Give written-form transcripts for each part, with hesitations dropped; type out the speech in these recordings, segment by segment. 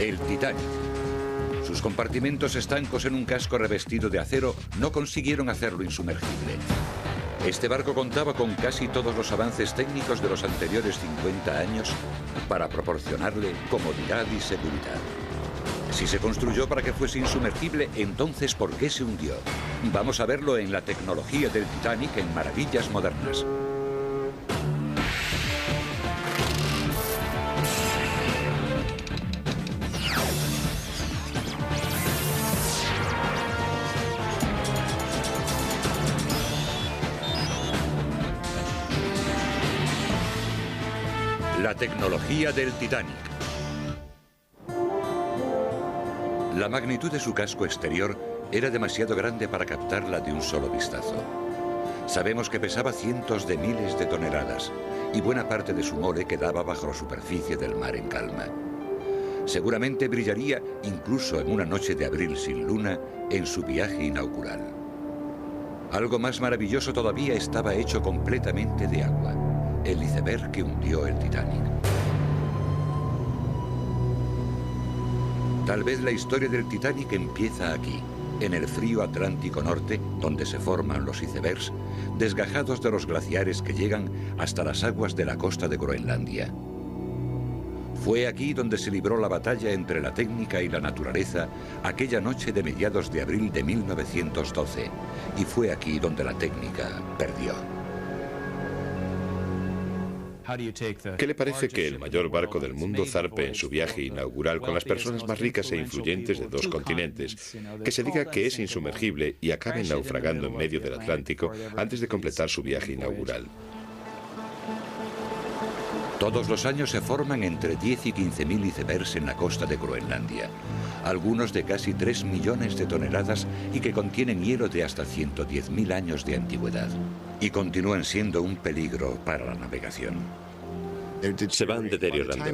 El Titanic. Sus compartimentos estancos en un casco revestido de acero no consiguieron hacerlo insumergible. Este barco contaba con casi todos los avances técnicos de los anteriores 50 años para proporcionarle comodidad y seguridad. Si se construyó para que fuese insumergible, entonces ¿por qué se hundió? Vamos a verlo en la tecnología del Titanic en Maravillas Modernas. La tecnología del Titanic. La magnitud de su casco exterior era demasiado grande para captarla de un solo vistazo. Sabemos que pesaba cientos de miles de toneladas y buena parte de su mole quedaba bajo la superficie del mar en calma. Seguramente brillaría incluso en una noche de abril sin luna en su viaje inaugural. Algo más maravilloso todavía estaba hecho completamente de agua. El iceberg que hundió el Titanic. Tal vez la historia del Titanic empieza aquí, en el frío Atlántico Norte, donde se forman los icebergs, desgajados de los glaciares que llegan hasta las aguas de la costa de Groenlandia. Fue aquí donde se libró la batalla entre la técnica y la naturaleza aquella noche de mediados de abril de 1912, y fue aquí donde la técnica perdió. ¿Qué le parece que el mayor barco del mundo zarpe en su viaje inaugural con las personas más ricas e influyentes de dos continentes, que se diga que es insumergible y acabe naufragando en medio del Atlántico antes de completar su viaje inaugural? Todos los años se forman entre 10 y 15.000 icebergs en la costa de Groenlandia, algunos de casi 3 millones de toneladas y que contienen hielo de hasta 110.000 años de antigüedad. Y continúan siendo un peligro para la navegación. Se van deteriorando.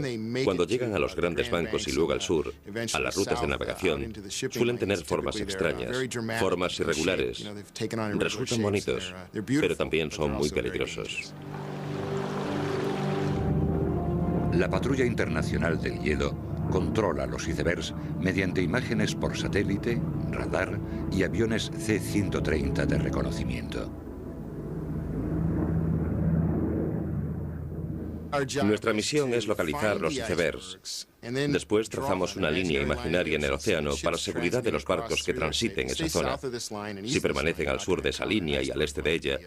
Cuando llegan a los grandes bancos y luego al sur, a las rutas de navegación, suelen tener formas extrañas, formas irregulares. Resultan bonitos, pero también son muy peligrosos. La Patrulla Internacional del Hielo controla los icebergs mediante imágenes por satélite, radar y aviones C-130 de reconocimiento. Nuestra misión es localizar los icebergs. Después trazamos una línea imaginaria en el océano para seguridad de los barcos que transiten esa zona. Si permanecen al sur de esa línea y al este de ella,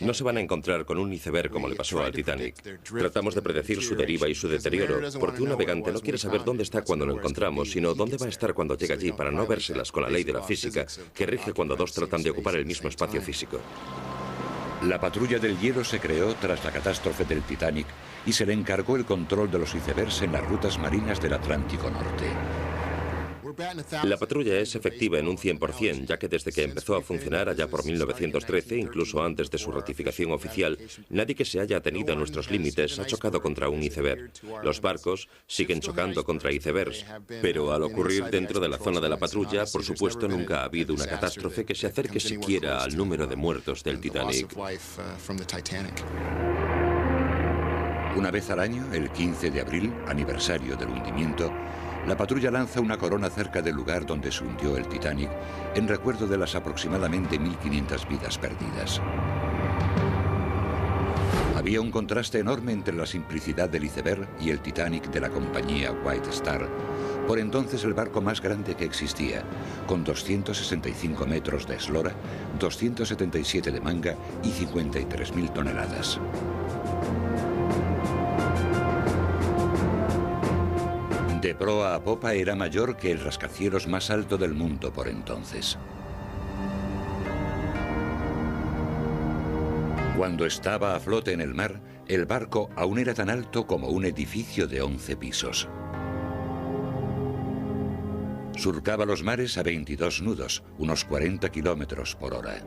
no se van a encontrar con un iceberg como le pasó al Titanic. Tratamos de predecir su deriva y su deterioro, porque un navegante no quiere saber dónde está cuando lo encontramos, sino dónde va a estar cuando llegue allí, para no vérselas con la ley de la física, que rige cuando dos tratan de ocupar el mismo espacio físico. La Patrulla del Hielo se creó tras la catástrofe del Titanic y se le encargó el control de los icebergs en las rutas marinas del Atlántico Norte. La patrulla es efectiva en un 100%, ya que desde que empezó a funcionar allá por 1913, incluso antes de su ratificación oficial, nadie que se haya atenido a nuestros límites ha chocado contra un iceberg. Los barcos siguen chocando contra icebergs, pero al ocurrir dentro de la zona de la patrulla, por supuesto, nunca ha habido una catástrofe que se acerque siquiera al número de muertos del Titanic. Una vez al año, el 15 de abril, aniversario del hundimiento, la patrulla lanza una corona cerca del lugar donde se hundió el Titanic en recuerdo de las aproximadamente 1.500 vidas perdidas. Había un contraste enorme entre la simplicidad del iceberg y el Titanic de la compañía White Star, por entonces el barco más grande que existía, con 265 metros de eslora, 277 de manga y 53.000 toneladas. De proa a popa era mayor que el rascacielos más alto del mundo por entonces. Cuando estaba a flote en el mar, el barco aún era tan alto como un edificio de 11 pisos. Surcaba los mares a 22 nudos, unos 40 kilómetros por hora.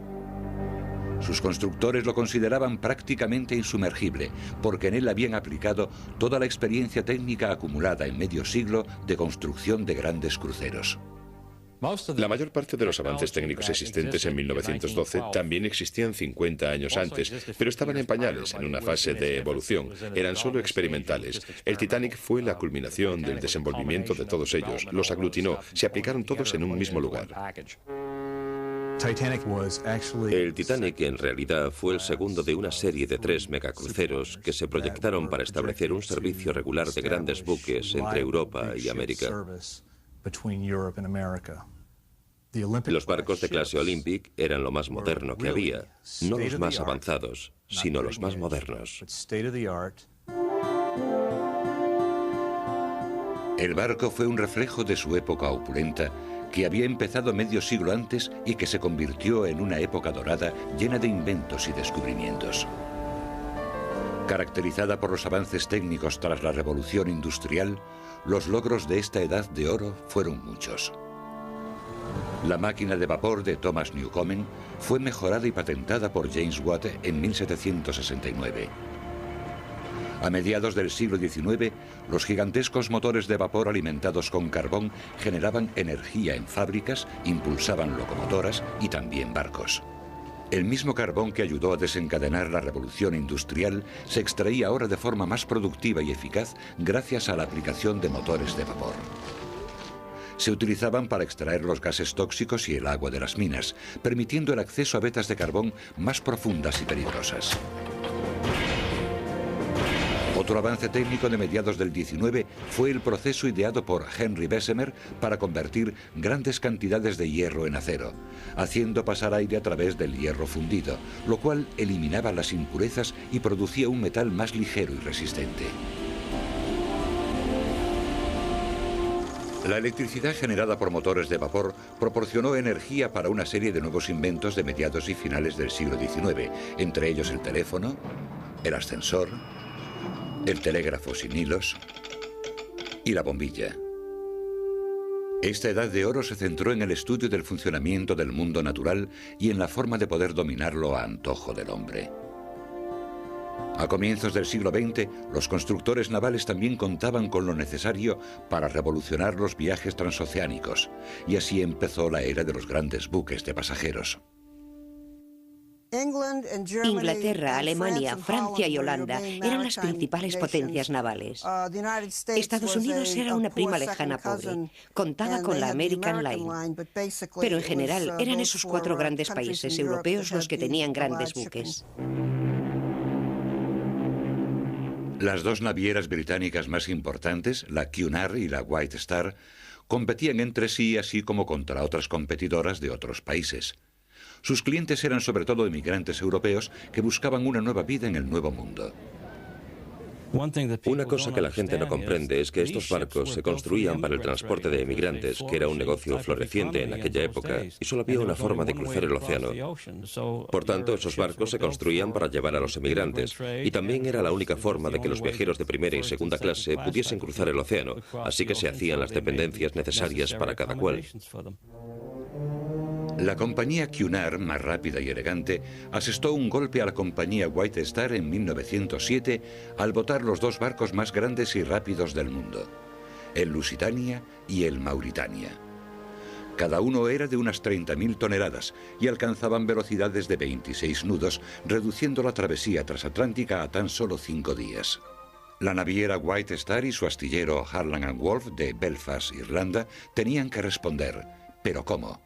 Sus constructores lo consideraban prácticamente insumergible, porque en él habían aplicado toda la experiencia técnica acumulada en medio siglo de construcción de grandes cruceros. La mayor parte de los avances técnicos existentes en 1912 también existían 50 años antes, pero estaban en pañales, en una fase de evolución. Eran solo experimentales. El Titanic fue la culminación del desenvolvimiento de todos ellos. Los aglutinó, se aplicaron todos en un mismo lugar. El Titanic en realidad fue el segundo de una serie de 3 megacruceros que se proyectaron para establecer un servicio regular de grandes buques entre Europa y América. Los barcos de clase Olympic eran lo más moderno que había, no los más avanzados, sino los más modernos. El barco fue un reflejo de su época opulenta, que había empezado medio siglo antes y que se convirtió en una época dorada llena de inventos y descubrimientos. Caracterizada por los avances técnicos tras la revolución industrial, los logros de esta edad de oro fueron muchos. La máquina de vapor de Thomas Newcomen fue mejorada y patentada por James Watt en 1769. A mediados del siglo XIX, los gigantescos motores de vapor alimentados con carbón generaban energía en fábricas, impulsaban locomotoras y también barcos. El mismo carbón que ayudó a desencadenar la revolución industrial se extraía ahora de forma más productiva y eficaz gracias a la aplicación de motores de vapor. Se utilizaban para extraer los gases tóxicos y el agua de las minas, permitiendo el acceso a vetas de carbón más profundas y peligrosas. Otro avance técnico de mediados del 19 fue el proceso ideado por Henry Bessemer para convertir grandes cantidades de hierro en acero, haciendo pasar aire a través del hierro fundido, lo cual eliminaba las impurezas y producía un metal más ligero y resistente. La electricidad generada por motores de vapor proporcionó energía para una serie de nuevos inventos de mediados y finales del siglo XIX, entre ellos el teléfono, el ascensor, el telégrafo sin hilos y la bombilla. Esta edad de oro se centró en el estudio del funcionamiento del mundo natural y en la forma de poder dominarlo a antojo del hombre. A comienzos del siglo XX, los constructores navales también contaban con lo necesario para revolucionar los viajes transoceánicos, y así empezó la era de los grandes buques de pasajeros. Inglaterra, Alemania, Francia y Holanda eran las principales potencias navales. Estados Unidos era una prima lejana pobre, contaba con la American Line, pero en general eran esos 4 grandes países europeos los que tenían grandes buques. Las 2 navieras británicas más importantes, la Cunard y la White Star, competían entre sí así como contra otras competidoras de otros países. Sus clientes eran sobre todo inmigrantes europeos que buscaban una nueva vida en el Nuevo Mundo. Una cosa que la gente no comprende es que estos barcos se construían para el transporte de emigrantes, que era un negocio floreciente en aquella época, y solo había una forma de cruzar el océano. Por tanto, esos barcos se construían para llevar a los emigrantes, y también era la única forma de que los viajeros de primera y segunda clase pudiesen cruzar el océano, así que se hacían las dependencias necesarias para cada cual. La compañía Cunard, más rápida y elegante, asestó un golpe a la compañía White Star en 1907 al botar los 2 barcos más grandes y rápidos del mundo, el Lusitania y el Mauritania. Cada uno era de unas 30.000 toneladas y alcanzaban velocidades de 26 nudos, reduciendo la travesía transatlántica a tan solo 5 días. La naviera White Star y su astillero Harland & Wolff de Belfast, Irlanda, tenían que responder. ¿Pero cómo?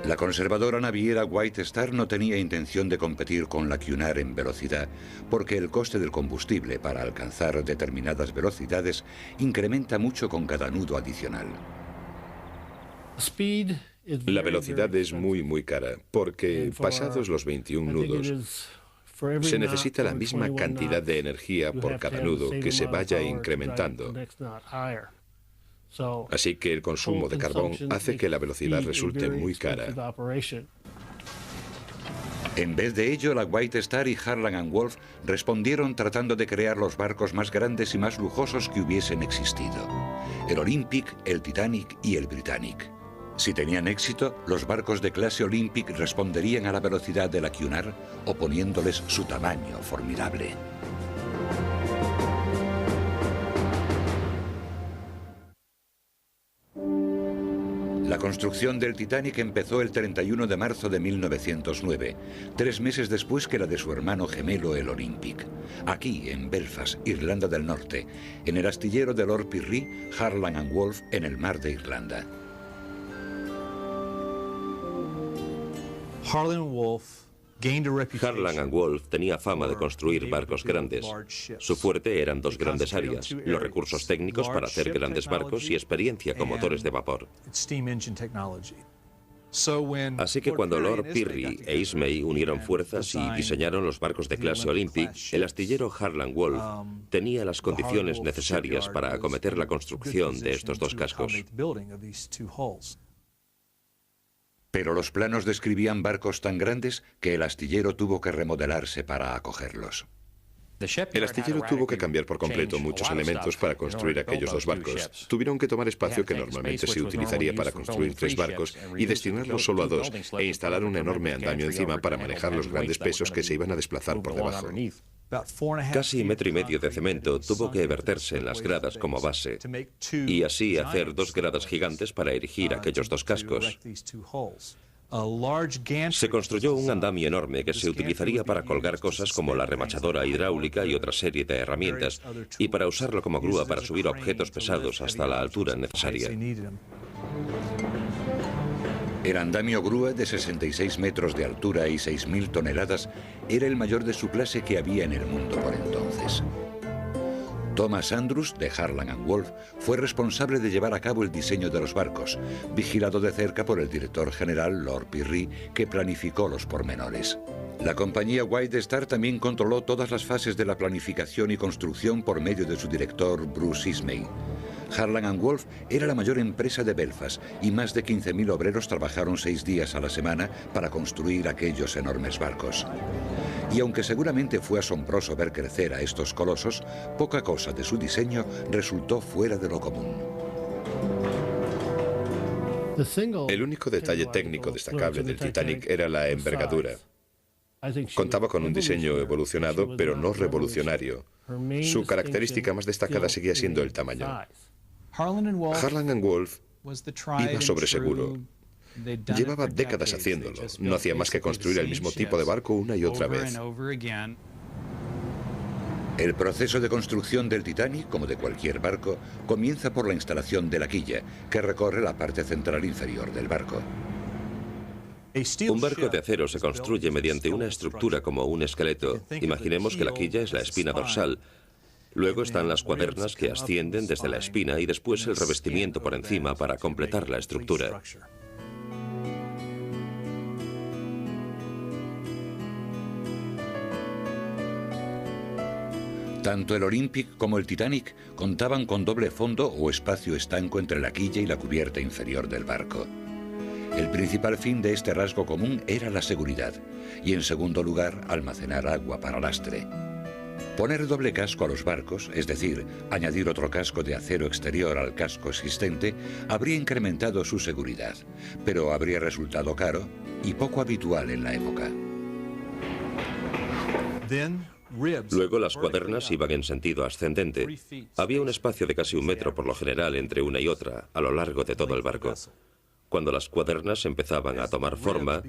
La conservadora naviera White Star no tenía intención de competir con la Cunard en velocidad, porque el coste del combustible para alcanzar determinadas velocidades incrementa mucho con cada nudo adicional. La velocidad es muy cara, porque pasados los 21 nudos, se necesita la misma cantidad de energía por cada nudo que se vaya incrementando. Así que el consumo de carbón hace que la velocidad resulte muy cara. En vez de ello, la White Star y Harland & Wolff respondieron tratando de crear los barcos más grandes y más lujosos que hubiesen existido: el Olympic, el Titanic y el Britannic. Si tenían éxito, los barcos de clase Olympic responderían a la velocidad de la Cunard, oponiéndoles su tamaño formidable. La construcción del Titanic empezó el 31 de marzo de 1909, 3 meses después que la de su hermano gemelo, el Olympic. Aquí, en Belfast, Irlanda del Norte, en el astillero de Lord Pirrie, Harland and Wolff, en el mar de Irlanda. Harland and Wolff tenía fama de construir barcos grandes. Su fuerte eran 2 grandes áreas: los recursos técnicos para hacer grandes barcos y experiencia con motores de vapor. Así que cuando Lord Pirrie e Ismay unieron fuerzas y diseñaron los barcos de clase Olympic, el astillero Harland Wolff tenía las condiciones necesarias para acometer la construcción de estos 2 cascos. Pero los planos describían barcos tan grandes que el astillero tuvo que remodelarse para acogerlos. El astillero tuvo que cambiar por completo muchos elementos para construir aquellos 2 barcos. Tuvieron que tomar espacio que normalmente se utilizaría para construir 3 barcos y destinarlo solo a 2, e instalar un enorme andamio encima para manejar los grandes pesos que se iban a desplazar por debajo. Casi 1,5 metros de cemento tuvo que verterse en las gradas como base, y así hacer 2 gradas gigantes para erigir aquellos 2 cascos. Se construyó un andamio enorme que se utilizaría para colgar cosas como la remachadora hidráulica y otra serie de herramientas, y para usarlo como grúa para subir objetos pesados hasta la altura necesaria. El andamio grúa de 66 metros de altura y 6.000 toneladas era el mayor de su clase que había en el mundo por entonces. Thomas Andrews, de Harland and Wolff, fue responsable de llevar a cabo el diseño de los barcos, vigilado de cerca por el director general Lord Pirrie, que planificó los pormenores. La compañía White Star también controló todas las fases de la planificación y construcción por medio de su director Bruce Ismay. Harland and Wolff era la mayor empresa de Belfast y más de 15.000 obreros trabajaron 6 días a la semana para construir aquellos enormes barcos. Y aunque seguramente fue asombroso ver crecer a estos colosos, poca cosa de su diseño resultó fuera de lo común. El único detalle técnico destacable del Titanic era la envergadura. Contaba con un diseño evolucionado, pero no revolucionario. Su característica más destacada seguía siendo el tamaño. Harland and Wolff iba sobre seguro. Llevaba décadas haciéndolo. No hacía más que construir el mismo tipo de barco una y otra vez. El proceso de construcción del Titanic, como de cualquier barco, comienza por la instalación de la quilla, que recorre la parte central inferior del barco. Un barco de acero se construye mediante una estructura como un esqueleto. Imaginemos que la quilla es la espina dorsal. Luego están las cuadernas que ascienden desde la espina y después el revestimiento por encima para completar la estructura. Tanto el Olympic como el Titanic contaban con doble fondo o espacio estanco entre la quilla y la cubierta inferior del barco. El principal fin de este rasgo común era la seguridad y, en segundo lugar, almacenar agua para lastre. Poner doble casco a los barcos, es decir, añadir otro casco de acero exterior al casco existente, habría incrementado su seguridad, pero habría resultado caro y poco habitual en la época. Luego las cuadernas iban en sentido ascendente. Había un espacio de casi 1 metro por lo general entre una y otra a lo largo de todo el barco. Cuando las cuadernas empezaban a tomar forma,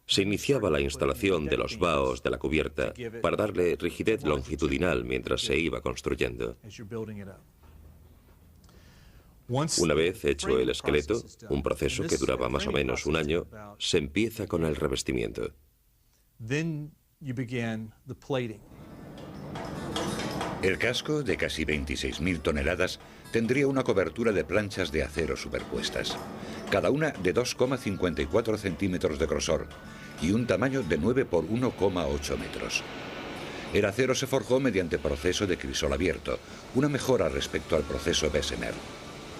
se iniciaba la instalación de los baos de la cubierta para darle rigidez longitudinal mientras se iba construyendo. Una vez hecho el esqueleto, un proceso que duraba más o menos 1 año, se empieza con el revestimiento. El casco, de casi 26.000 toneladas, tendría una cobertura de planchas de acero superpuestas, cada una de 2,54 centímetros de grosor y un tamaño de 9 por 1,8 metros. El acero se forjó mediante proceso de crisol abierto, una mejora respecto al proceso Bessemer.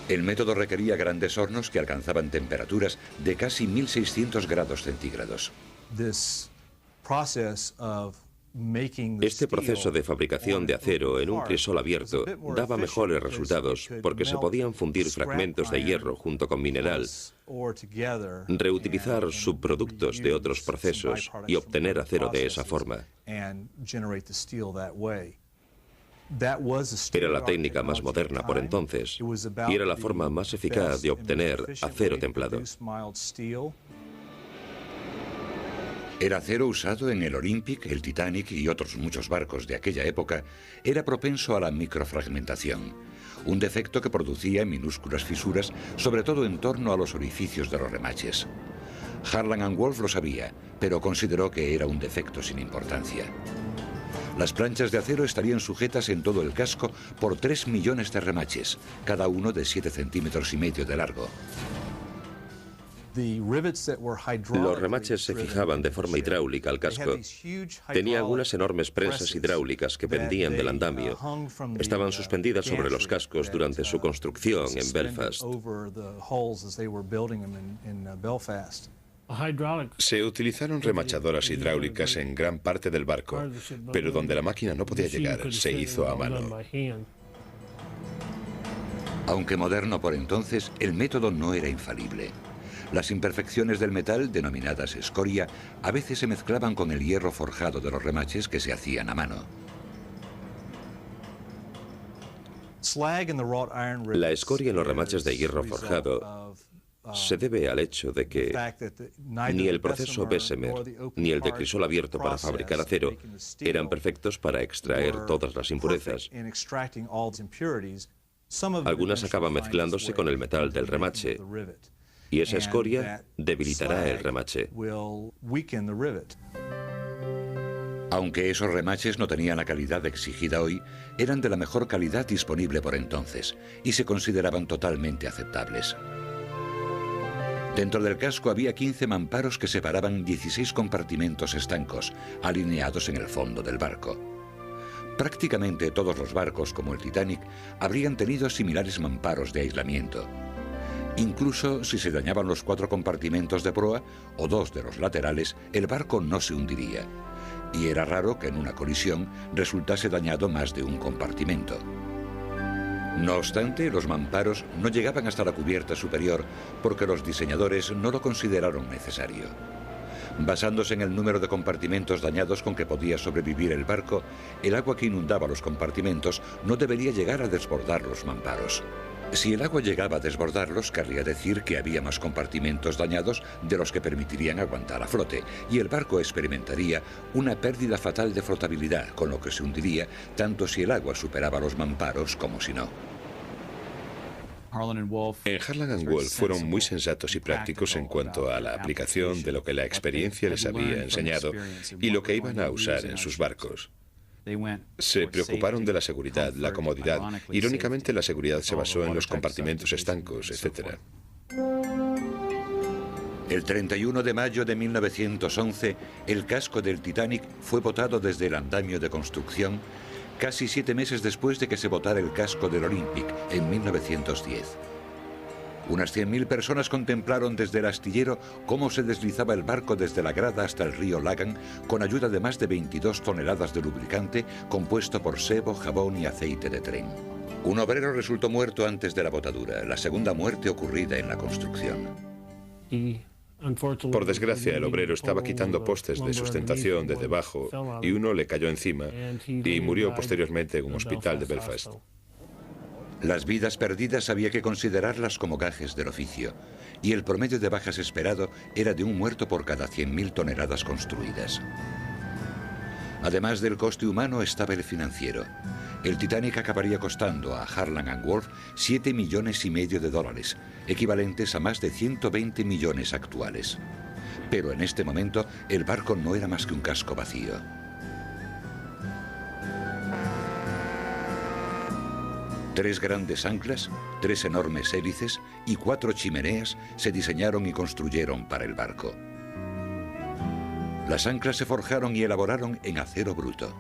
El método requería grandes hornos que alcanzaban temperaturas de casi 1.600 grados centígrados. Este proceso de fabricación de acero en un crisol abierto daba mejores resultados porque se podían fundir fragmentos de hierro junto con mineral, reutilizar subproductos de otros procesos y obtener acero de esa forma. Era la técnica más moderna por entonces y era la forma más eficaz de obtener acero templado. El acero usado en el Olympic, el Titanic y otros muchos barcos de aquella época era propenso a la microfragmentación, un defecto que producía minúsculas fisuras, sobre todo en torno a los orificios de los remaches. Harland & Wolff lo sabía, pero consideró que era un defecto sin importancia. Las planchas de acero estarían sujetas en todo el casco por 3 millones de remaches, cada uno de 7,5 centímetros de largo. Los remaches se fijaban de forma hidráulica al casco. Tenía algunas enormes prensas hidráulicas que pendían del andamio. Estaban suspendidas sobre los cascos durante su construcción en Belfast. Se utilizaron remachadoras hidráulicas en gran parte del barco, pero donde la máquina no podía llegar, se hizo a mano. Aunque moderno por entonces, el método no era infalible. Las imperfecciones del metal, denominadas escoria, a veces se mezclaban con el hierro forjado de los remaches que se hacían a mano. La escoria en los remaches de hierro forjado se debe al hecho de que ni el proceso Bessemer ni el de crisol abierto para fabricar acero eran perfectos para extraer todas las impurezas. Algunas acaban mezclándose con el metal del remache, y esa escoria debilitará el remache. Aunque esos remaches no tenían la calidad exigida hoy, eran de la mejor calidad disponible por entonces y se consideraban totalmente aceptables. Dentro del casco había 15 mamparos que separaban 16 compartimentos estancos, alineados en el fondo del barco. Prácticamente todos los barcos, como el Titanic, habrían tenido similares mamparos de aislamiento. Incluso si se dañaban los 4 compartimentos de proa o 2 de los laterales, el barco no se hundiría. Y era raro que en una colisión resultase dañado más de un compartimento. No obstante, los mamparos no llegaban hasta la cubierta superior porque los diseñadores no lo consideraron necesario. Basándose en el número de compartimentos dañados con que podía sobrevivir el barco, el agua que inundaba los compartimentos no debería llegar a desbordar los mamparos. Si el agua llegaba a desbordarlos, querría decir que había más compartimentos dañados de los que permitirían aguantar a flote, y el barco experimentaría una pérdida fatal de flotabilidad, con lo que se hundiría tanto si el agua superaba los mamparos como si no. En Harland & Wolff fueron muy sensatos y prácticos en cuanto a la aplicación de lo que la experiencia les había enseñado y lo que iban a usar en sus barcos. Se preocuparon de la seguridad, la comodidad. Irónicamente, la seguridad se basó en los compartimentos estancos, etc. El 31 de mayo de 1911, el casco del Titanic fue botado desde el andamio de construcción, casi 7 meses después de que se botara el casco del Olympic en 1910. Unas 100.000 personas contemplaron desde el astillero cómo se deslizaba el barco desde la grada hasta el río Lagan con ayuda de más de 22 toneladas de lubricante compuesto por sebo, jabón y aceite de tren. Un obrero resultó muerto antes de la botadura, la segunda muerte ocurrida en la construcción. Por desgracia, el obrero estaba quitando postes de sustentación de debajo y uno le cayó encima y murió posteriormente en un hospital de Belfast. Las vidas perdidas había que considerarlas como gajes del oficio, y el promedio de bajas esperado era de un muerto por cada 100.000 toneladas construidas. Además del coste humano estaba el financiero. El Titanic acabaría costando a Harland & Wolff $7,5 millones, equivalentes a más de 120 millones actuales. Pero en este momento el barco no era más que un casco vacío. Tres grandes anclas, 3 enormes hélices y 4 chimeneas se diseñaron y construyeron para el barco. Las anclas se forjaron y elaboraron en acero bruto.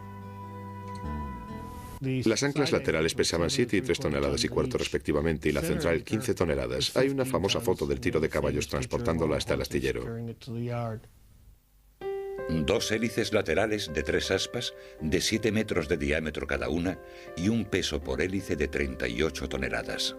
Las anclas laterales pesaban 7 y 3 toneladas y cuarto respectivamente y la central 15 toneladas. Hay una famosa foto del tiro de caballos transportándola hasta el astillero. 2 hélices laterales de 3 aspas, de 7 metros de diámetro cada una y un peso por hélice de 38 toneladas.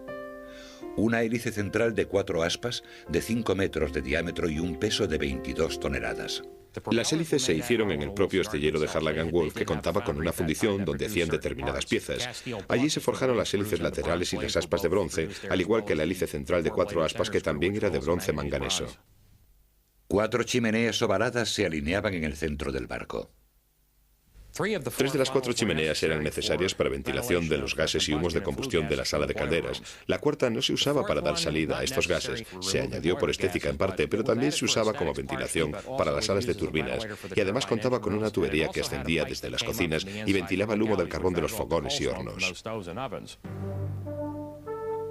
Una hélice central de 4 aspas, de 5 metros de diámetro y un peso de 22 toneladas. Las hélices se hicieron en el propio astillero de Harland & Wolff, que contaba con una fundición donde hacían determinadas piezas. Allí se forjaron las hélices laterales y las aspas de bronce, al igual que la hélice central de 4 aspas, que también era de bronce manganeso. 4 chimeneas ovaladas se alineaban en el centro del barco. 3 de las 4 chimeneas eran necesarias para ventilación de los gases y humos de combustión de la sala de calderas. La cuarta no se usaba para dar salida a estos gases. Se añadió por estética en parte, pero también se usaba como ventilación para las salas de turbinas, y además contaba con una tubería que ascendía desde las cocinas y ventilaba el humo del carbón de los fogones y hornos.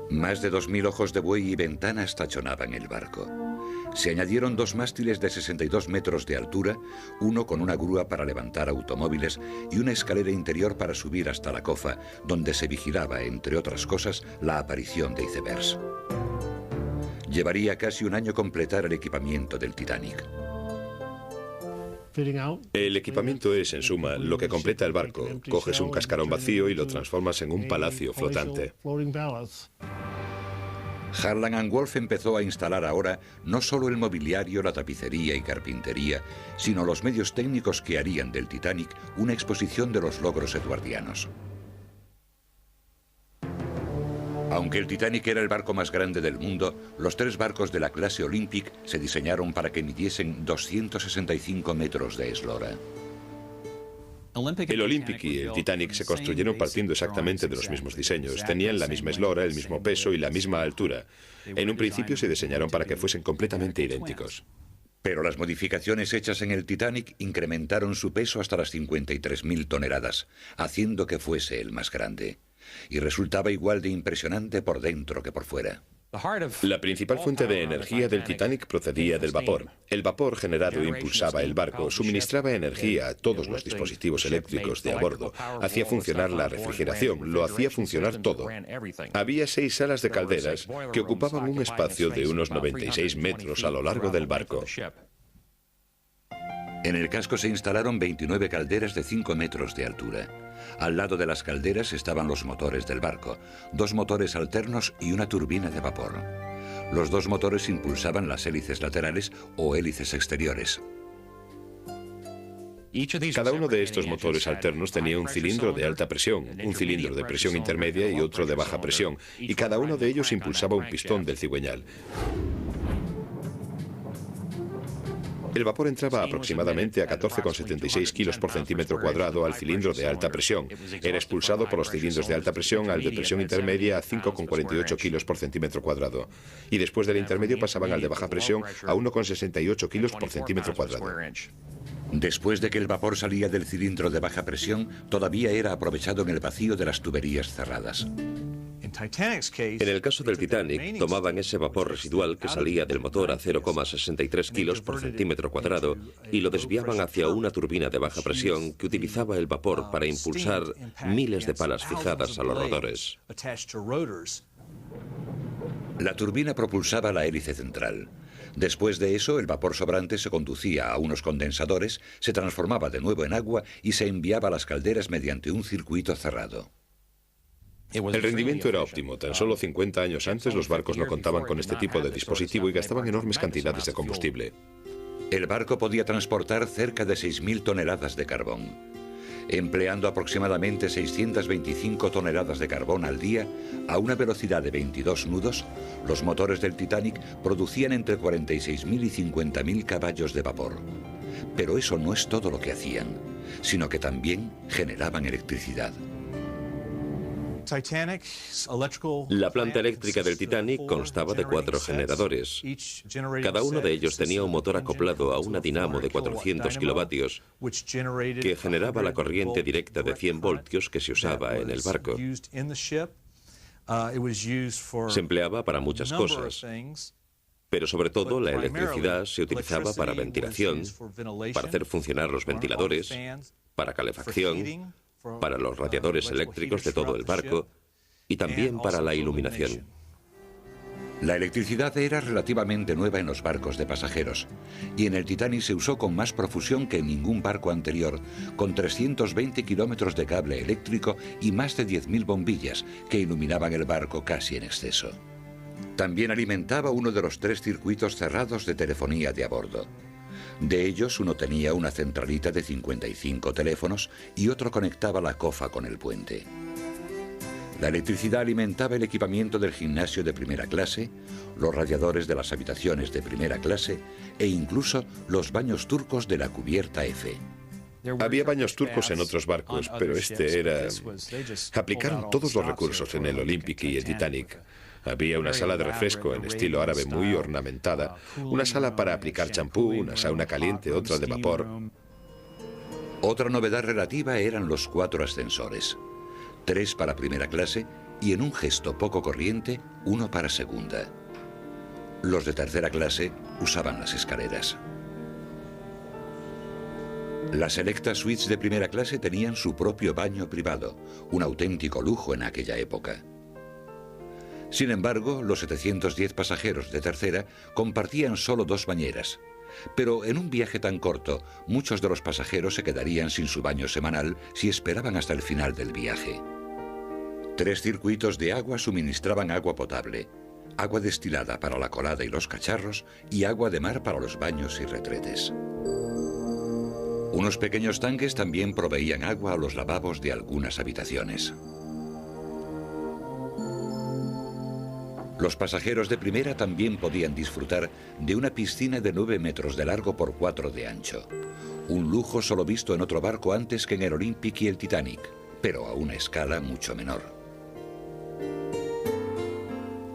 Más de 2000 ojos de buey y ventanas tachonaban el barco. Se añadieron 2 mástiles de 62 metros de altura, uno con una grúa para levantar automóviles y una escalera interior para subir hasta la cofa, donde se vigilaba, entre otras cosas, la aparición de icebergs. Llevaría casi un año completar el equipamiento del Titanic. El equipamiento es, en suma, lo que completa el barco. Coges un cascarón vacío y lo transformas en un palacio flotante. Harland & Wolff empezó a instalar ahora no solo el mobiliario, la tapicería y carpintería, sino los medios técnicos que harían del Titanic una exposición de los logros edwardianos. Aunque el Titanic era el barco más grande del mundo, los 3 barcos de la clase Olympic se diseñaron para que midiesen 265 metros de eslora. El Olympic y el Titanic se construyeron partiendo exactamente de los mismos diseños. Tenían la misma eslora, el mismo peso y la misma altura. En un principio se diseñaron para que fuesen completamente idénticos. Pero las modificaciones hechas en el Titanic incrementaron su peso hasta las 53.000 toneladas, haciendo que fuese el más grande. Y resultaba igual de impresionante por dentro que por fuera. La principal fuente de energía del Titanic procedía del vapor. El vapor generado impulsaba el barco, suministraba energía a todos los dispositivos eléctricos de a bordo, hacía funcionar la refrigeración, lo hacía funcionar todo. Había 6 salas de calderas que ocupaban un espacio de unos 96 metros a lo largo del barco. En el casco se instalaron 29 calderas de 5 metros de altura. Al lado de las calderas estaban los motores del barco, 2 motores alternos y una turbina de vapor. Los 2 motores impulsaban las hélices laterales o hélices exteriores. Cada uno de estos motores alternos tenía un cilindro de alta presión, un cilindro de presión intermedia y otro de baja presión, y cada uno de ellos impulsaba un pistón del cigüeñal. El vapor entraba aproximadamente a 14,76 kilos por centímetro cuadrado al cilindro de alta presión. Era expulsado por los cilindros de alta presión al de presión intermedia a 5,48 kilos por centímetro cuadrado. Y después del intermedio pasaban al de baja presión a 1,68 kilos por centímetro cuadrado. Después de que el vapor salía del cilindro de baja presión, todavía era aprovechado en el vacío de las tuberías cerradas. En el caso del Titanic, tomaban ese vapor residual que salía del motor a 0,63 kilos por centímetro cuadrado y lo desviaban hacia una turbina de baja presión que utilizaba el vapor para impulsar miles de palas fijadas a los rotores. La turbina propulsaba la hélice central. Después de eso, el vapor sobrante se conducía a unos condensadores, se transformaba de nuevo en agua y se enviaba a las calderas mediante un circuito cerrado. El rendimiento era óptimo. Tan solo 50 años antes los barcos no contaban con este tipo de dispositivo y gastaban enormes cantidades de combustible. El barco podía transportar cerca de 6.000 toneladas de carbón. Empleando aproximadamente 625 toneladas de carbón al día, a una velocidad de 22 nudos, los motores del Titanic producían entre 46.000 y 50.000 caballos de vapor. Pero eso no es todo lo que hacían, sino que también generaban electricidad. La planta eléctrica del Titanic constaba de 4 generadores. Cada uno de ellos tenía un motor acoplado a una dinamo de 400 kilovatios que generaba la corriente directa de 100 voltios que se usaba en el barco. Se empleaba para muchas cosas, pero sobre todo la electricidad se utilizaba para ventilación, para hacer funcionar los ventiladores, para calefacción, para los radiadores eléctricos de todo el barco y también para la iluminación. La electricidad era relativamente nueva en los barcos de pasajeros y en el Titanic se usó con más profusión que en ningún barco anterior, con 320 kilómetros de cable eléctrico y más de 10.000 bombillas que iluminaban el barco casi en exceso. También alimentaba uno de los 3 circuitos cerrados de telefonía de a bordo. De ellos, uno tenía una centralita de 55 teléfonos y otro conectaba la cofa con el puente. La electricidad alimentaba el equipamiento del gimnasio de primera clase, los radiadores de las habitaciones de primera clase e incluso los baños turcos de la cubierta F. Había baños turcos en otros barcos, pero este era... Aplicaron todos los recursos en el Olympic y el Titanic. Había una sala de refresco en estilo árabe muy ornamentada, una sala para aplicar champú, una sauna caliente, otra de vapor. Otra novedad relativa eran los 4 ascensores. 3 para primera clase y, en un gesto poco corriente, 1 para segunda. Los de tercera clase usaban las escaleras. Las selectas suites de primera clase tenían su propio baño privado, un auténtico lujo en aquella época. Sin embargo, los 710 pasajeros de tercera compartían solo 2 bañeras. Pero en un viaje tan corto, muchos de los pasajeros se quedarían sin su baño semanal si esperaban hasta el final del viaje. 3 circuitos de agua suministraban agua potable, agua destilada para la colada y los cacharros y agua de mar para los baños y retretes. Unos pequeños tanques también proveían agua a los lavabos de algunas habitaciones. Los pasajeros de primera también podían disfrutar de una piscina de 9 metros de largo por 4 de ancho. Un lujo solo visto en otro barco antes que en el Olympic y el Titanic, pero a una escala mucho menor.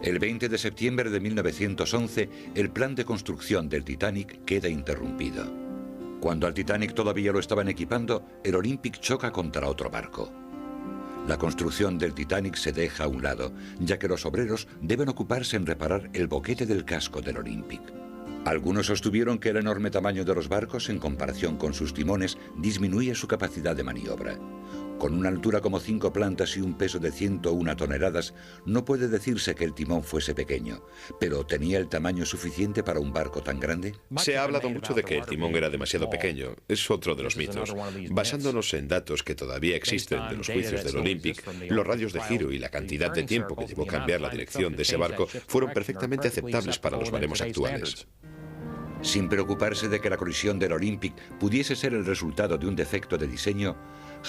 El 20 de septiembre de 1911, el plan de construcción del Titanic queda interrumpido. Cuando al Titanic todavía lo estaban equipando, el Olympic choca contra otro barco. La construcción del Titanic se deja a un lado, ya que los obreros deben ocuparse en reparar el boquete del casco del Olympic. Algunos sostuvieron que el enorme tamaño de los barcos, en comparación con sus timones, disminuye su capacidad de maniobra. Con una altura como 5 plantas y un peso de 101 toneladas, no puede decirse que el timón fuese pequeño, pero ¿tenía el tamaño suficiente para un barco tan grande? Se ha hablado mucho de que el timón era demasiado pequeño. Es otro de los mitos. Basándonos en datos que todavía existen de los juicios del Olympic, los radios de giro y la cantidad de tiempo que llevó cambiar la dirección de ese barco fueron perfectamente aceptables para los baremos actuales. Sin preocuparse de que la colisión del Olympic pudiese ser el resultado de un defecto de diseño,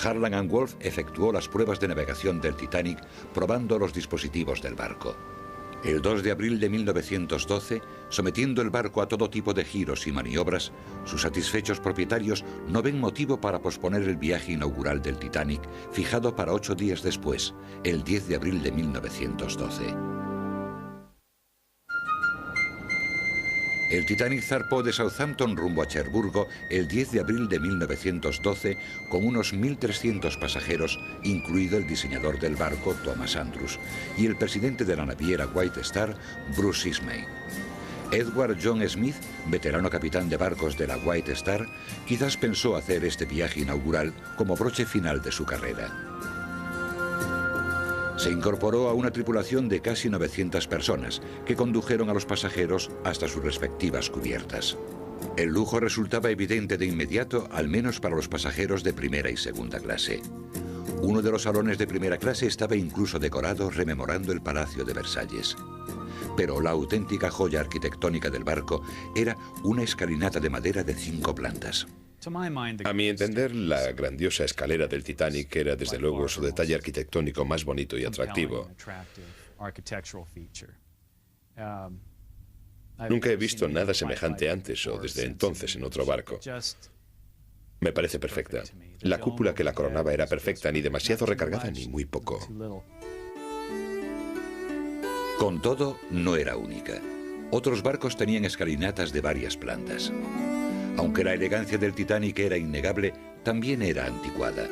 Harland & Wolff efectuó las pruebas de navegación del Titanic probando los dispositivos del barco. El 2 de abril de 1912, sometiendo el barco a todo tipo de giros y maniobras, sus satisfechos propietarios no ven motivo para posponer el viaje inaugural del Titanic, fijado para 8 días después, el 10 de abril de 1912. El Titanic zarpó de Southampton rumbo a Cherburgo el 10 de abril de 1912 con unos 1.300 pasajeros, incluido el diseñador del barco, Thomas Andrews, y el presidente de la naviera White Star, Bruce Ismay. Edward John Smith, veterano capitán de barcos de la White Star, quizás pensó hacer este viaje inaugural como broche final de su carrera. Se incorporó a una tripulación de casi 900 personas que condujeron a los pasajeros hasta sus respectivas cubiertas. El lujo resultaba evidente de inmediato, al menos para los pasajeros de primera y segunda clase. Uno de los salones de primera clase estaba incluso decorado rememorando el Palacio de Versalles. Pero la auténtica joya arquitectónica del barco era una escalinata de madera de 5 plantas. A mi entender, la grandiosa escalera del Titanic era desde luego su detalle arquitectónico más bonito y atractivo. Nunca he visto nada semejante antes o desde entonces en otro barco. Me parece perfecta. La cúpula que la coronaba era perfecta, ni demasiado recargada ni muy poco. Con todo, no era única. Otros barcos tenían escalinatas de varias plantas. Aunque la elegancia del Titanic era innegable, también era anticuada.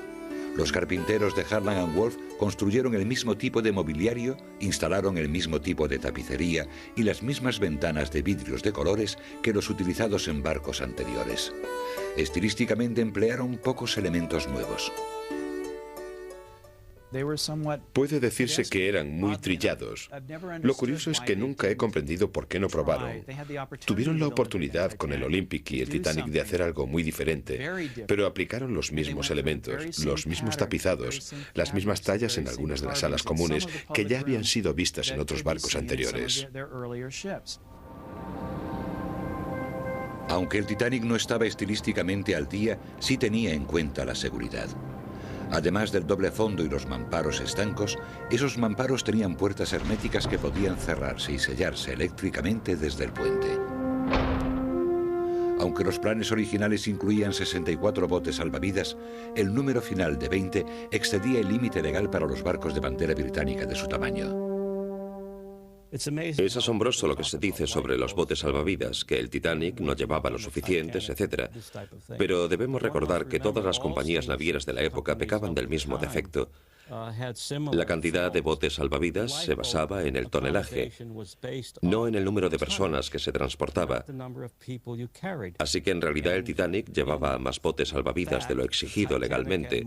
Los carpinteros de Harland & Wolff construyeron el mismo tipo de mobiliario, instalaron el mismo tipo de tapicería y las mismas ventanas de vidrios de colores que los utilizados en barcos anteriores. Estilísticamente emplearon pocos elementos nuevos. Puede decirse que eran muy trillados. Lo curioso es que nunca he comprendido por qué no probaron. Tuvieron la oportunidad con el Olympic y el Titanic de hacer algo muy diferente, pero aplicaron los mismos elementos, los mismos tapizados, las mismas tallas en algunas de las salas comunes que ya habían sido vistas en otros barcos anteriores. Aunque el Titanic no estaba estilísticamente al día, sí tenía en cuenta la seguridad. Además del doble fondo y los mamparos estancos, esos mamparos tenían puertas herméticas que podían cerrarse y sellarse eléctricamente desde el puente. Aunque los planes originales incluían 64 botes salvavidas, el número final de 20 excedía el límite legal para los barcos de bandera británica de su tamaño. Es asombroso lo que se dice sobre los botes salvavidas, que el Titanic no llevaba los suficientes, etc. Pero debemos recordar que todas las compañías navieras de la época pecaban del mismo defecto. La cantidad de botes salvavidas se basaba en el tonelaje, no en el número de personas que se transportaba. Así que en realidad el Titanic llevaba más botes salvavidas de lo exigido legalmente.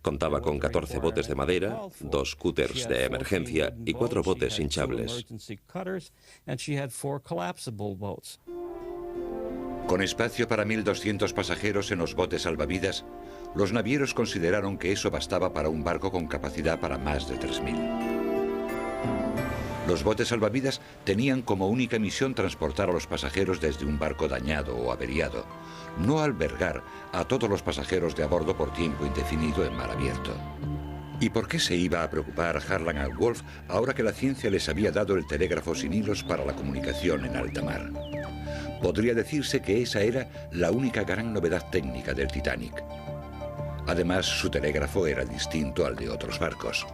Contaba con 14 botes de madera, 2 cúters de emergencia y 4 botes hinchables. Con espacio para 1.200 pasajeros en los botes salvavidas, los navieros consideraron que eso bastaba para un barco con capacidad para más de 3.000. Los botes salvavidas tenían como única misión transportar a los pasajeros desde un barco dañado o averiado, no albergar a todos los pasajeros de a bordo por tiempo indefinido en mar abierto. ¿Y por qué se iba a preocupar Harland and Wolff ahora que la ciencia les había dado el telégrafo sin hilos para la comunicación en alta mar? Podría decirse que esa era la única gran novedad técnica del Titanic. Además, su telégrafo era distinto al de otros barcos.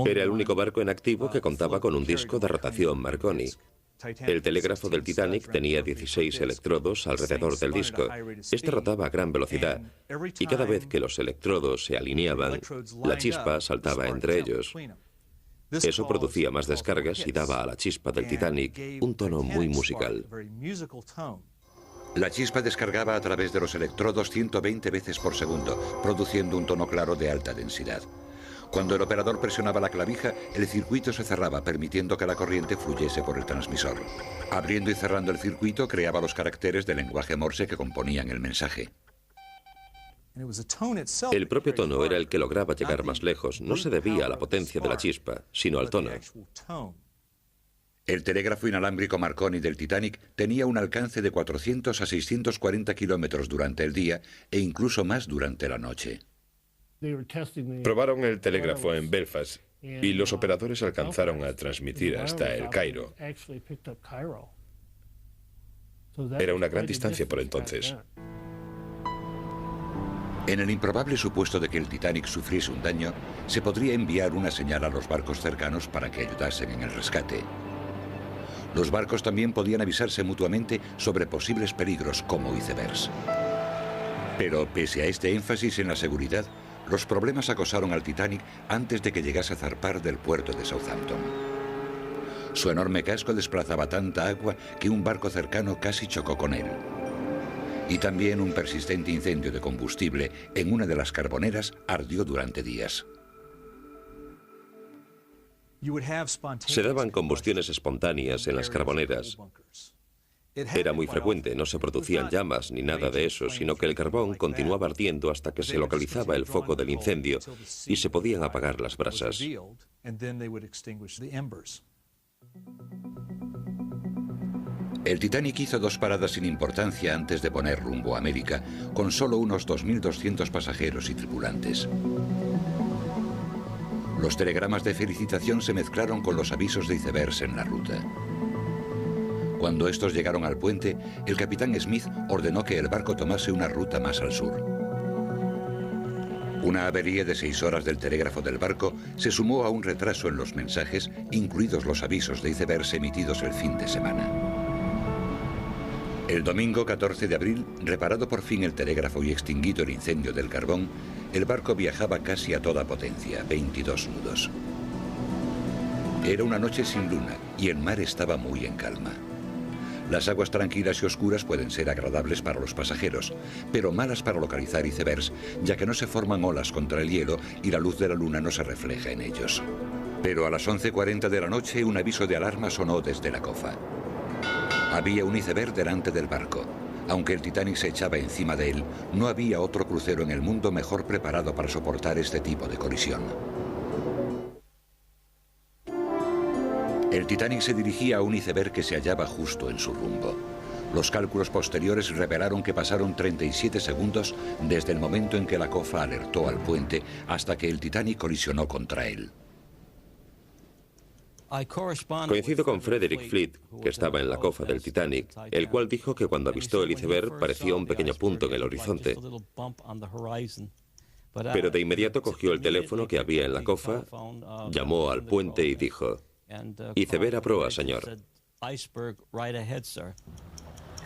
Era el único barco en activo que contaba con un disco de rotación Marconi. El telégrafo del Titanic tenía 16 electrodos alrededor del disco. Este rotaba a gran velocidad y cada vez que los electrodos se alineaban, la chispa saltaba entre ellos. Eso producía más descargas y daba a la chispa del Titanic un tono muy musical. La chispa descargaba a través de los electrodos 120 veces por segundo, produciendo un tono claro de alta densidad. Cuando el operador presionaba la clavija, el circuito se cerraba, permitiendo que la corriente fluyese por el transmisor. Abriendo y cerrando el circuito, creaba los caracteres del lenguaje Morse que componían el mensaje. El propio tono era el que lograba llegar más lejos. No se debía a la potencia de la chispa, sino al tono. El telégrafo inalámbrico Marconi del Titanic tenía un alcance de 400 a 640 kilómetros durante el día e incluso más durante la noche. Probaron el telégrafo en Belfast y los operadores alcanzaron a transmitir hasta El Cairo. Era una gran distancia por entonces. En el improbable supuesto de que el Titanic sufriese un daño, se podría enviar una señal a los barcos cercanos para que ayudasen en el rescate. Los barcos también podían avisarse mutuamente sobre posibles peligros, como icebergs. Pero pese a este énfasis en la seguridad, los problemas acosaron al Titanic antes de que llegase a zarpar del puerto de Southampton. Su enorme casco desplazaba tanta agua que un barco cercano casi chocó con él. Y también un persistente incendio de combustible en una de las carboneras ardió durante días. Se daban combustiones espontáneas en las carboneras. Era muy frecuente, no se producían llamas ni nada de eso, sino que el carbón continuaba ardiendo hasta que se localizaba el foco del incendio y se podían apagar las brasas. El Titanic hizo 2 paradas sin importancia antes de poner rumbo a América, con solo unos 2.200 pasajeros y tripulantes. Los telegramas de felicitación se mezclaron con los avisos de icebergs en la ruta. Cuando estos llegaron al puente, el capitán Smith ordenó que el barco tomase una ruta más al sur. Una avería de 6 horas del telégrafo del barco se sumó a un retraso en los mensajes, incluidos los avisos de icebergs emitidos el fin de semana. El domingo 14 de abril, reparado por fin el telégrafo y extinguido el incendio del carbón, el barco viajaba casi a toda potencia, 22 nudos. Era una noche sin luna y el mar estaba muy en calma. Las aguas tranquilas y oscuras pueden ser agradables para los pasajeros, pero malas para localizar icebergs, ya que no se forman olas contra el hielo y la luz de la luna no se refleja en ellos. Pero a las 11:40 de la noche un aviso de alarma sonó desde la cofa. Había un iceberg delante del barco. Aunque el Titanic se echaba encima de él, no había otro crucero en el mundo mejor preparado para soportar este tipo de colisión. El Titanic se dirigía a un iceberg que se hallaba justo en su rumbo. Los cálculos posteriores revelaron que pasaron 37 segundos desde el momento en que la cofa alertó al puente hasta que el Titanic colisionó contra él. Coincido con Frederick Fleet, que estaba en la cofa del Titanic, el cual dijo que cuando avistó el iceberg parecía un pequeño punto en el horizonte. Pero de inmediato cogió el teléfono que había en la cofa, llamó al puente y dijo: "Iceberg a proa, señor".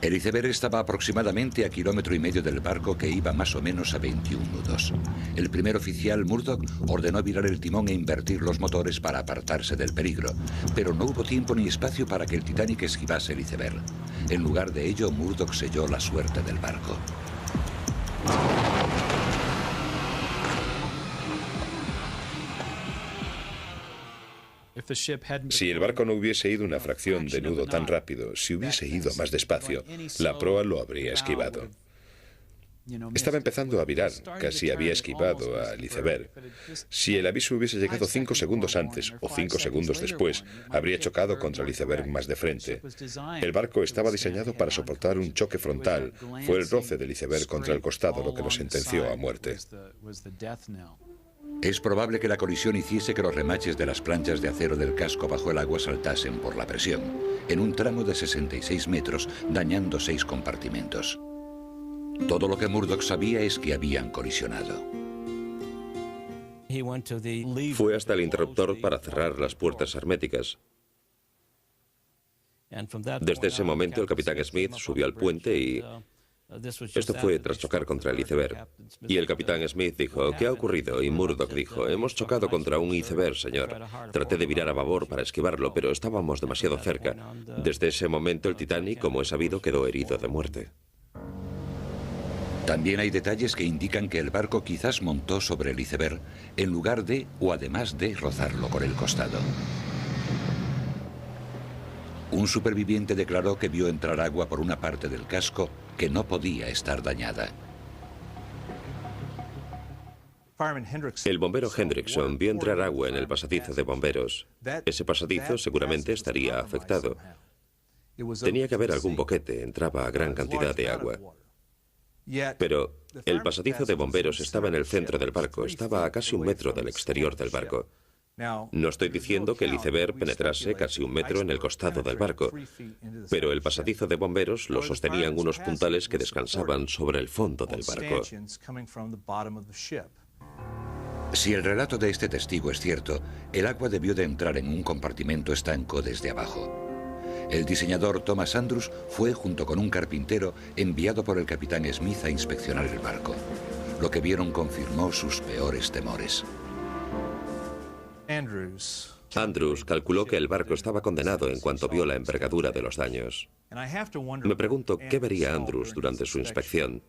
El iceberg estaba aproximadamente a 1,5 kilómetros del barco, que iba más o menos a 21 nudos. El primer oficial, Murdoch, ordenó virar el timón e invertir los motores para apartarse del peligro, pero no hubo tiempo ni espacio para que el Titanic esquivase el iceberg. En lugar de ello, Murdoch selló la suerte del barco. Si el barco no hubiese ido una fracción de nudo tan rápido, si hubiese ido más despacio, la proa lo habría esquivado. Estaba empezando a virar, casi había esquivado al iceberg. Si el aviso hubiese llegado 5 segundos antes o 5 segundos después, habría chocado contra el iceberg más de frente. El barco estaba diseñado para soportar un choque frontal. Fue el roce del iceberg contra el costado lo que lo sentenció a muerte. Es probable que la colisión hiciese que los remaches de las planchas de acero del casco bajo el agua saltasen por la presión, en un tramo de 66 metros, dañando 6 compartimentos. Todo lo que Murdoch sabía es que habían colisionado. Fue hasta el interruptor para cerrar las puertas herméticas. Desde ese momento el capitán Smith subió al puente y... Esto fue tras chocar contra el iceberg. Y el capitán Smith dijo: "¿Qué ha ocurrido?" Y Murdoch dijo: "Hemos chocado contra un iceberg, señor. Traté de virar a babor para esquivarlo, pero estábamos demasiado cerca. Desde ese momento el Titanic, como he sabido, quedó herido de muerte". También hay detalles que indican que el barco quizás montó sobre el iceberg en lugar de o además de rozarlo por el costado. Un superviviente declaró que vio entrar agua por una parte del casco que no podía estar dañada. El bombero Hendrickson vio entrar agua en el pasadizo de bomberos. Ese pasadizo seguramente estaría afectado. Tenía que haber algún boquete, entraba a gran cantidad de agua. Pero el pasadizo de bomberos estaba en el centro del barco, estaba a casi 1 metro del exterior del barco. No estoy diciendo que el iceberg penetrase casi 1 metro en el costado del barco, pero el pasadizo de bomberos lo sostenían unos puntales que descansaban sobre el fondo del barco. Si el relato de este testigo es cierto, el agua debió de entrar en un compartimento estanco desde abajo. El diseñador Thomas Andrews fue, junto con un carpintero, enviado por el capitán Smith a inspeccionar el barco. Lo que vieron confirmó sus peores temores. Andrews calculó que el barco estaba condenado en cuanto vio la envergadura de los daños. Me pregunto qué vería Andrews durante su inspección.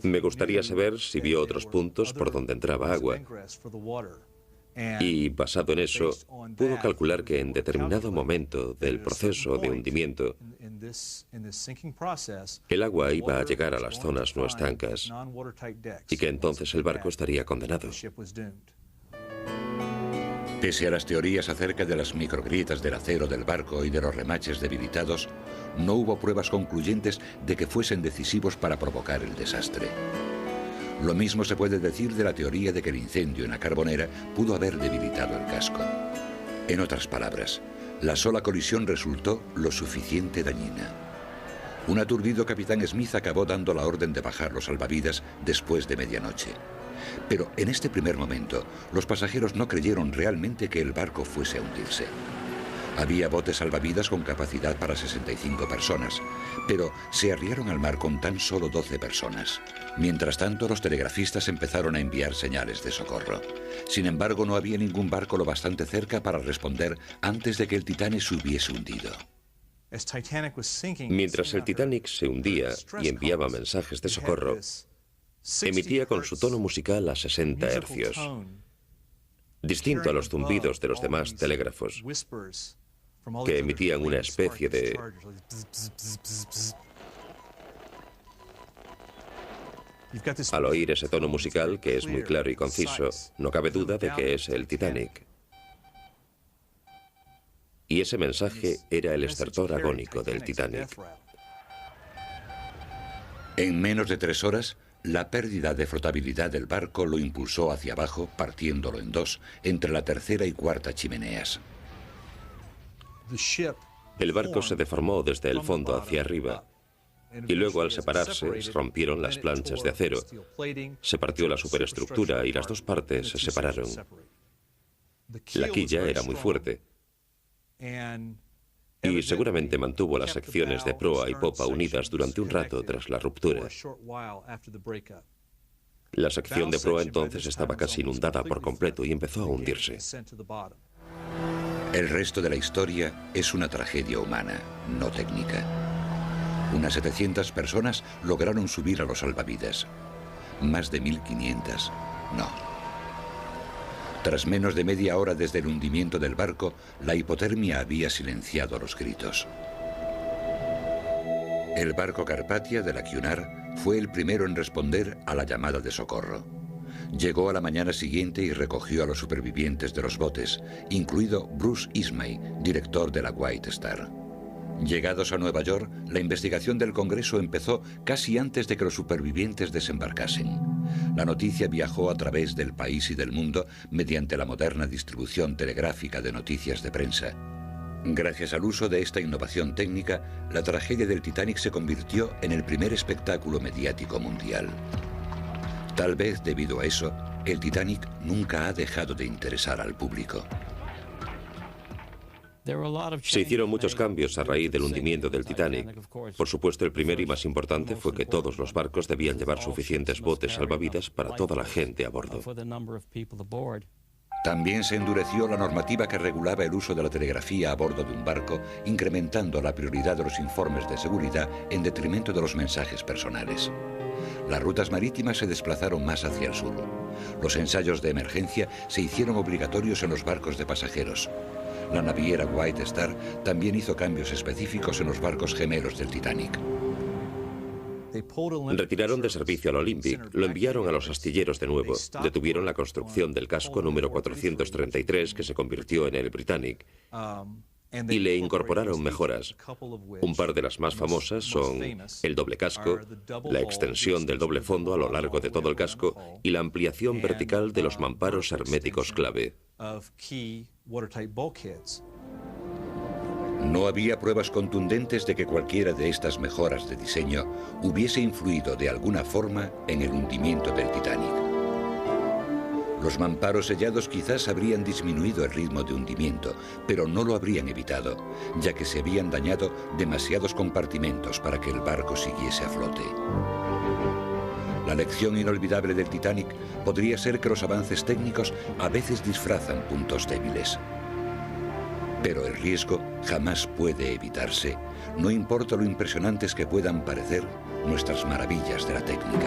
Me gustaría saber si vio otros puntos por donde entraba agua. Y basado en eso, pudo calcular que en determinado momento del proceso de hundimiento, el agua iba a llegar a las zonas no estancas y que entonces el barco estaría condenado. Pese a las teorías acerca de las microgrietas del acero del barco y de los remaches debilitados, no hubo pruebas concluyentes de que fuesen decisivos para provocar el desastre. Lo mismo se puede decir de la teoría de que el incendio en la Carbonera pudo haber debilitado el casco. En otras palabras, la sola colisión resultó lo suficiente dañina. Un aturdido capitán Smith acabó dando la orden de bajar los salvavidas después de medianoche. Pero en este primer momento, los pasajeros no creyeron realmente que el barco fuese a hundirse. Había botes salvavidas con capacidad para 65 personas, pero se arriaron al mar con tan solo 12 personas. Mientras tanto, los telegrafistas empezaron a enviar señales de socorro. Sin embargo, no había ningún barco lo bastante cerca para responder antes de que el Titanic se hubiese hundido. Mientras el Titanic se hundía y enviaba mensajes de socorro, emitía con su tono musical a 60 hercios, distinto a los zumbidos de los demás telégrafos, que emitían una especie de... Al oír ese tono musical, que es muy claro y conciso, no cabe duda de que es el Titanic. Y ese mensaje era el estertor agónico del Titanic. En menos de 3 horas, la pérdida de flotabilidad del barco lo impulsó hacia abajo, partiéndolo en 2 entre la tercera y cuarta chimeneas. El barco se deformó desde el fondo hacia arriba y luego, al separarse, se rompieron las planchas de acero, se partió la superestructura y las 2 partes se separaron. La quilla era muy fuerte y seguramente mantuvo las secciones de proa y popa unidas durante un rato tras la ruptura. La sección de proa entonces estaba casi inundada por completo y empezó a hundirse. El resto de la historia es una tragedia humana, no técnica. Unas 700 personas lograron subir a los salvavidas. Más de 1.500, no. Tras menos de media hora desde el hundimiento del barco, la hipotermia había silenciado los gritos. El barco Carpathia de la Cunard fue el primero en responder a la llamada de socorro. Llegó a la mañana siguiente y recogió a los supervivientes de los botes, incluido Bruce Ismay, director de la White Star. Llegados a Nueva York, la investigación del Congreso empezó casi antes de que los supervivientes desembarcasen. La noticia viajó a través del país y del mundo mediante la moderna distribución telegráfica de noticias de prensa. Gracias al uso de esta innovación técnica, la tragedia del Titanic se convirtió en el primer espectáculo mediático mundial. Tal vez debido a eso, el Titanic nunca ha dejado de interesar al público. Se hicieron muchos cambios a raíz del hundimiento del Titanic. Por supuesto, el primero y más importante fue que todos los barcos debían llevar suficientes botes salvavidas para toda la gente a bordo. También se endureció la normativa que regulaba el uso de la telegrafía a bordo de un barco, incrementando la prioridad de los informes de seguridad en detrimento de los mensajes personales. Las rutas marítimas se desplazaron más hacia el sur. Los ensayos de emergencia se hicieron obligatorios en los barcos de pasajeros. La naviera White Star también hizo cambios específicos en los barcos gemelos del Titanic. Retiraron de servicio al Olympic, lo enviaron a los astilleros de nuevo, detuvieron la construcción del casco número 433 que se convirtió en el Britannic y le incorporaron mejoras. Un par de las más famosas son el doble casco, la extensión del doble fondo a lo largo de todo el casco y la ampliación vertical de los mamparos herméticos clave. No había pruebas contundentes de que cualquiera de estas mejoras de diseño hubiese influido de alguna forma en el hundimiento del Titanic. Los mamparos sellados quizás habrían disminuido el ritmo de hundimiento, pero no lo habrían evitado, ya que se habían dañado demasiados compartimentos para que el barco siguiese a flote. La lección inolvidable del Titanic podría ser que los avances técnicos a veces disfrazan puntos débiles. Pero el riesgo jamás puede evitarse, no importa lo impresionantes que puedan parecer nuestras maravillas de la técnica.